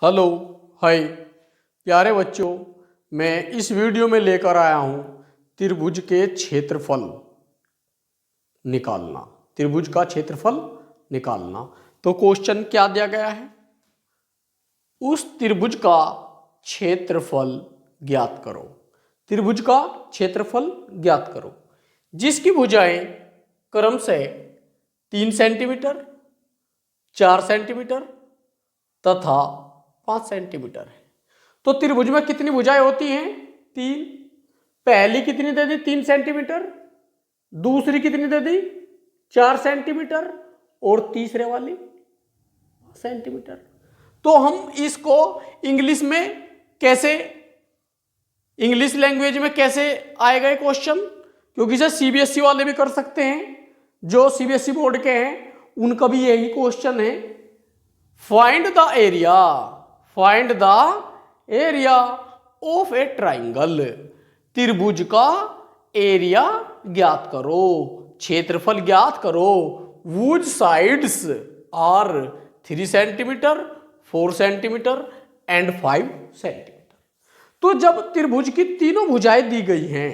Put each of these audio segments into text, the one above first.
Hello, हाय प्यारे बच्चों। मैं इस वीडियो में लेकर आया हूँ त्रिभुज के क्षेत्रफल निकालना। त्रिभुज का क्षेत्रफल निकालना। तो क्वेश्चन क्या दिया गया है? उस त्रिभुज का क्षेत्रफल ज्ञात करो। त्रिभुज का क्षेत्रफल ज्ञात करो जिसकी भुजाएं क्रमशः 3 सेंटीमीटर, 4 सेंटीमीटर तथा 5 सेंटीमीटर है। तो त्रिभुज में कितनी भुजाएं होती हैं? 3। पहली कितनी दे दी? 3 सेंटीमीटर। दूसरी कितनी दे दी? 4 सेंटीमीटर। और तीसरे वाली सेंटीमीटर। तो हम इसको इंग्लिश में कैसे, इंग्लिश लैंग्वेज में कैसे आएगा ये क्वेश्चन? क्योंकि इसे सीबीएसई वाले भी कर सकते हैं। जो सीबीएसई बोर्ड के हैं उनका भी यही क्वेश्चन है। Find the area, find the area of a triangle. त्रिभुज का एरिया ज्ञात करो, क्षेत्रफल ज्ञात करो। Whose sides are 3 centimetre, 4 centimetre and 5 centimetre. तो जब त्रिभुज की तीनों भुजाएं दी गई हैं,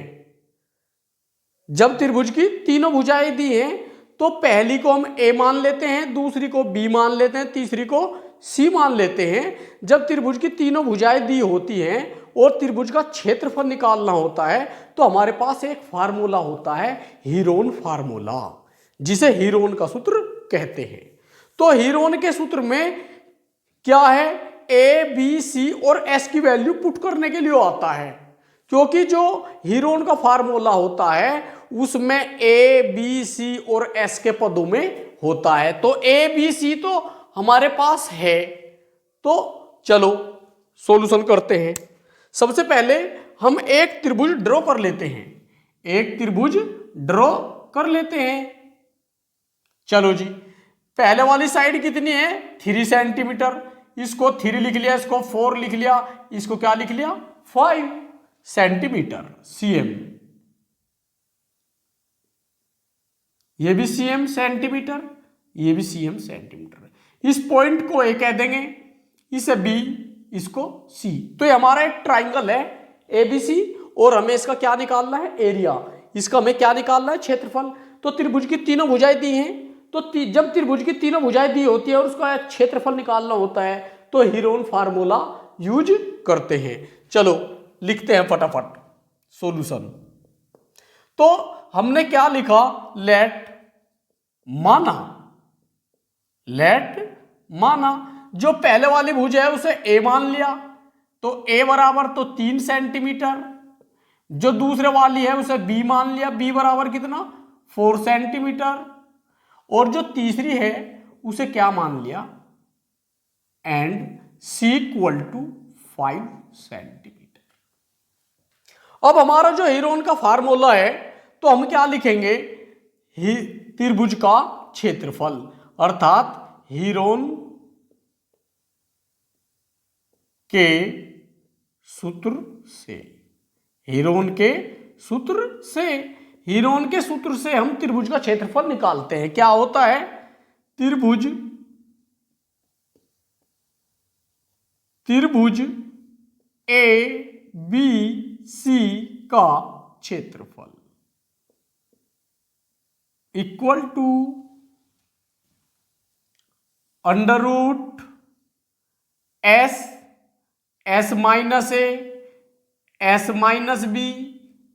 जब त्रिभुज की तीनों भुजाएं दी हैं तो पहली को हम ए मान लेते हैं, दूसरी को बी मान लेते हैं, तीसरी को सी मान लेते हैं। जब त्रिभुज की तीनों भुजाएं दी होती हैं और त्रिभुज का क्षेत्रफल निकालना होता है तो हमारे पास एक फार्मूला होता है, हीरोन फार्मूला, जिसे हीरोन का सूत्र कहते हैं। तो हीरोन के सूत्र में क्या है? ए बी सी और एस की वैल्यू पुट करने के लिए आता है। क्योंकि जो हीरोन का फार्मूला होता है उसमें ए बी सी और एस के पदों में होता है। तो ए बी सी तो हमारे पास है। तो चलो सॉल्यूशन करते हैं। सबसे पहले हम एक त्रिभुज ड्रॉ कर लेते हैं, एक त्रिभुज ड्रॉ कर लेते हैं। चलो जी, पहले वाली साइड कितनी है? 3 सेंटीमीटर। इसको 3 लिख लिया, इसको 4 लिख लिया, इसको क्या लिख लिया? 5 सेंटीमीटर सीएम। ये भी सीएम सेंटीमीटर, ये भी सीएम सेंटीमीटर। इस पॉइंट को ए कह देंगे, इसे बी, इसको सी। तो ये हमारा एक ट्राइंगल है एबीसी और हमें इसका क्या निकालना है? एरिया। इसका हमें क्या निकालना है? क्षेत्रफल। तो त्रिभुज की तीनों भुजाएं दी हैं, तो जब त्रिभुज की तीनों भुजाएं दी होती है और उसका क्षेत्रफल निकालना होता है तो हीरोन फार्मूला यूज करते हैं। चलो लिखते हैं फटाफट सॉल्यूशन। तो हमने क्या लिखा? लेट माना, लेट माना। जो पहले वाली भुजा है उसे ए मान लिया, तो ए बराबर तो 3 सेंटीमीटर। जो दूसरे वाली है उसे बी मान लिया, बी बराबर कितना? 4 सेंटीमीटर। और जो तीसरी है उसे क्या मान लिया? And c equal to 5 centimetre. अब हमारा जो हीरोन का फार्मूला है तो हम क्या लिखेंगे? त्रिभुज का क्षेत्रफल, अर्थात हीरोन के सूत्र से, हीरोन के सूत्र से, हीरोन के सूत्र से हम त्रिभुज का क्षेत्रफल निकालते हैं। क्या होता है? त्रिभुज ए बी सी का क्षेत्रफल equal to under root S minus A, S minus B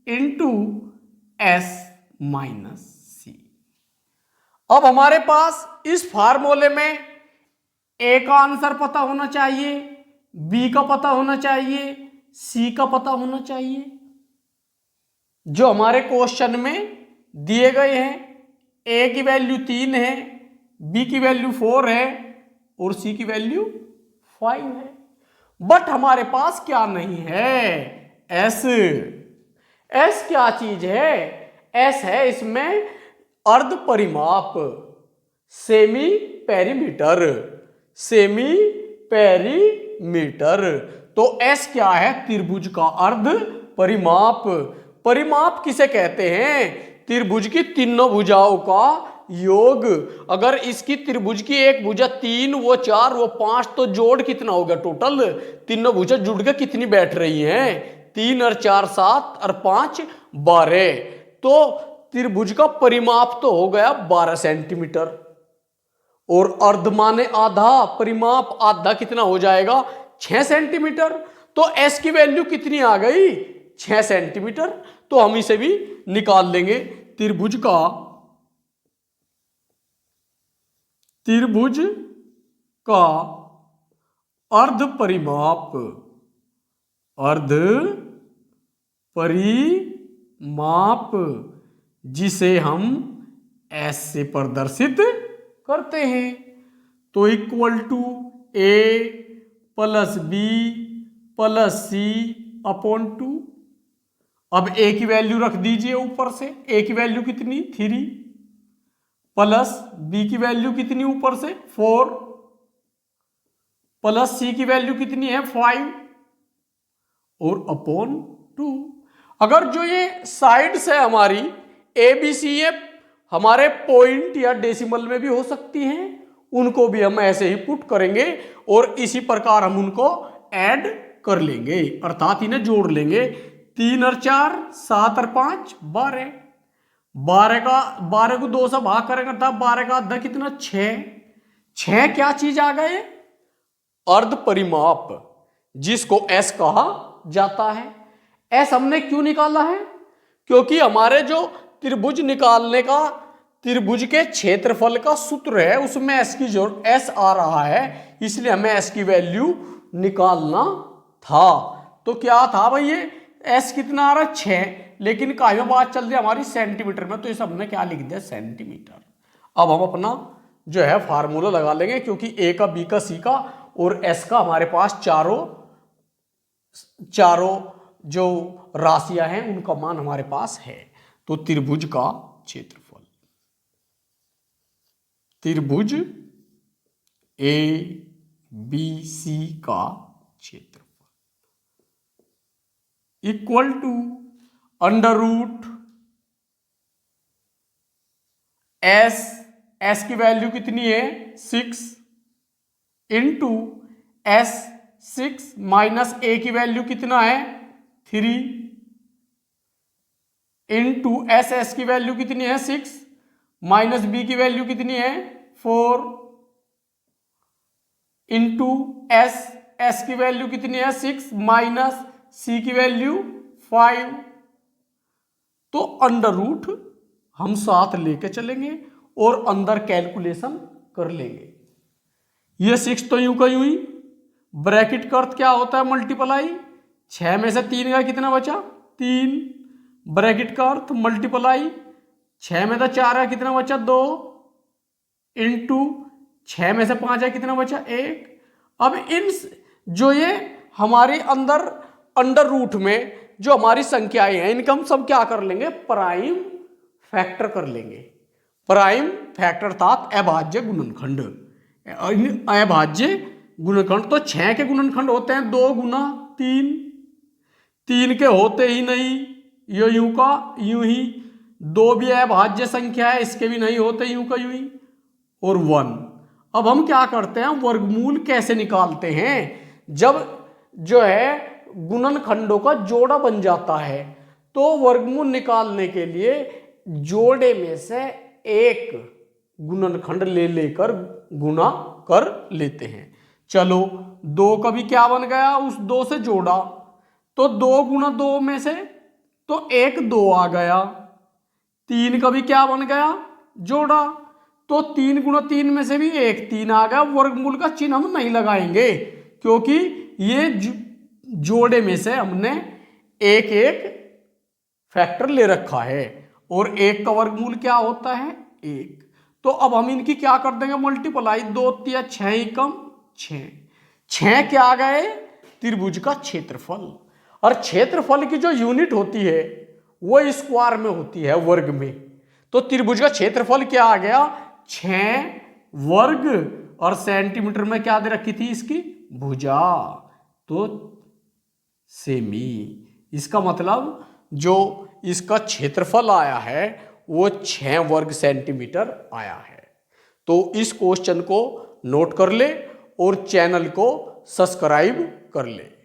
into S minus C. अब हमारे पास इस फार्मूले में ए का आंसर पता होना चाहिए, बी का पता होना चाहिए, सी का पता होना चाहिए। जो हमारे क्वेश्चन में दिए गए हैं, ए की वैल्यू 3 है, बी की वैल्यू 4 है और सी की वैल्यू 5 है। बट हमारे पास क्या नहीं है? एस। एस क्या चीज है? एस है इसमें अर्ध परिमाप, सेमी पेरीमीटर, सेमी पेरीमीटर। तो एस क्या है? त्रिभुज का अर्ध परिमाप। परिमाप किसे कहते हैं? त्रिभुज की तीनों भुजाओं का योग। अगर इसकी त्रिभुज की एक भुजा 3, वो 4, वो 5, तो जोड़ कितना होगा टोटल? तीनों भुजा जुड़ के कितनी बैठ रही हैं? 3 और 4 7 और 5 12। तो त्रिभुज का परिमाप तो हो गया 12 सेंटीमीटर। और अर्ध माने आधा, परिमाप आधा कितना हो जाएगा? 6 सेंटीमीटर। तो एस की वैल्यू कितनी आ गई? 6 सेंटीमीटर। तो हम इसे भी निकाल लेंगे। त्रिभुज का अर्ध परिमाप जिसे हम एस से प्रदर्शित करते हैं, तो equal to a plus b plus c upon 2। अब ए की वैल्यू रख दीजिए ऊपर से। ए की वैल्यू कितनी? 3 प्लस बी की वैल्यू कितनी ऊपर से? 4 प्लस सी की वैल्यू कितनी है? 5 और अपॉन 2। अगर जो ये साइड्स है हमारी ए बी सी, ये हमारे पॉइंट या डेसिमल में भी हो सकती हैं, उनको भी हम ऐसे ही पुट करेंगे और इसी प्रकार हम उनको ऐड कर लेंगे, अर्थात इन्हें जोड़ लेंगे। 3 और 4 7 और 5 12। 12 को 2 से भाग करेंगे तब 12 का आधा कितना? 6। 6 क्या चीज आ गए? अर्ध परिमाप, जिसको एस कहा जाता है। एस हमने क्यों निकाला है? क्योंकि हमारे जो त्रिभुज निकालने का, त्रिभुज के क्षेत्रफल का सूत्र है, उसमें एस की जरूरत, एस आ रहा है, इसलिए हमें एस की वैल्यू निकालना था। तो क्या था भाई? ये एस कितना आ रहा है? 6, लेकिन काहे में बात चल रही है हमारी? सेंटीमीटर में, तो इस हमने क्या लिख दिया? सेंटीमीटर। अब हम अपना जो है फार्मूला लगा लेंगे, क्योंकि ए का, बी का, सी का और एस का हमारे पास चारों जो राशियां हैं उनका मान हमारे पास है। तो त्रिभुज का क्षेत्रफल, त्रिभुज ए बी सी का क्षेत्रफल equal to under root s की वैल्यू कितनी है? 6 इंटू एस 6 माइनस ए की वैल्यू कितना है? 3 इंटू एस की वैल्यू कितनी है? 6 माइनस बी की वैल्यू कितनी है? 4 इंटू एस की वैल्यू कितनी है? 6 माइनस सी की वैल्यू 5। तो अंडर रूट हम साथ लेके चलेंगे और अंदर कैलकुलेशन कर लेंगे। ये 6 तो यूं का यूं ही, ब्रैकेट का अर्थ क्या होता है? मल्टीप्लाई। 6 में से 3 का कितना बचा? 3। ब्रैकेट का अर्थ मल्टीप्लाई। 6 में से 4 का कितना बचा? 2 इंटू 6 में से 5 का कितना बचा? 1। अब इन जो ये हमारे अंदर अंडर रूट में जो हमारी संख्याएं हैं, इनका हम सब क्या कर लेंगे? प्राइम फैक्टर कर लेंगे। प्राइम फैक्टर अर्थात अभाज्य गुणनखंड। अभाज्य गुणनखंड तो 6 के गुणनखंड होते हैं 2 गुना 3, 3 के होते ही नहीं, ये यूं का यूं ही। 2 भी अभाज्य संख्या है, इसके भी नहीं होते यूं का यूं ही। और 1। अब हम क्या करते हैं? वर्गमूल कैसे निकालते हैं? जब जो है गुणनखंडों का जोड़ा बन जाता है, तो वर्गमूल निकालने के लिए जोड़े में से एक गुणनखंड लेकर गुणा कर लेते हैं। चलो 2 का भी क्या बन गया? उस 2 से जोड़ा, तो 2 गुना 2 में से तो 1 2 आ गया। 3 का भी क्या बन गया? जोड़ा, तो 3 गुना 3 में से भी 1 3 आ गया। वर्गमूल का चिन्ह हम नहीं लगाएंगे, क्योंकि ये जोड़े में से हमने एक एक फैक्टर ले रखा है, और 1 का वर्गमूल क्या होता है? 1। तो अब हम इनकी क्या कर देंगे? मल्टीप्लाई। 2 3 6 ही कम 6। 6 क्या आ गए? त्रिभुज का क्षेत्रफल। और क्षेत्रफल की जो यूनिट होती है वो स्क्वायर में होती है, वर्ग में। तो त्रिभुज का क्षेत्रफल क्या आ गया? 6 वर्ग, और सेंटीमीटर में क्या दे रखी थी इसकी? भुजा, तो सेमी। इसका मतलब जो इसका क्षेत्रफल आया है वो 6 वर्ग सेंटीमीटर आया है। तो इस क्वेश्चन को नोट कर ले और चैनल को सब्सक्राइब कर ले।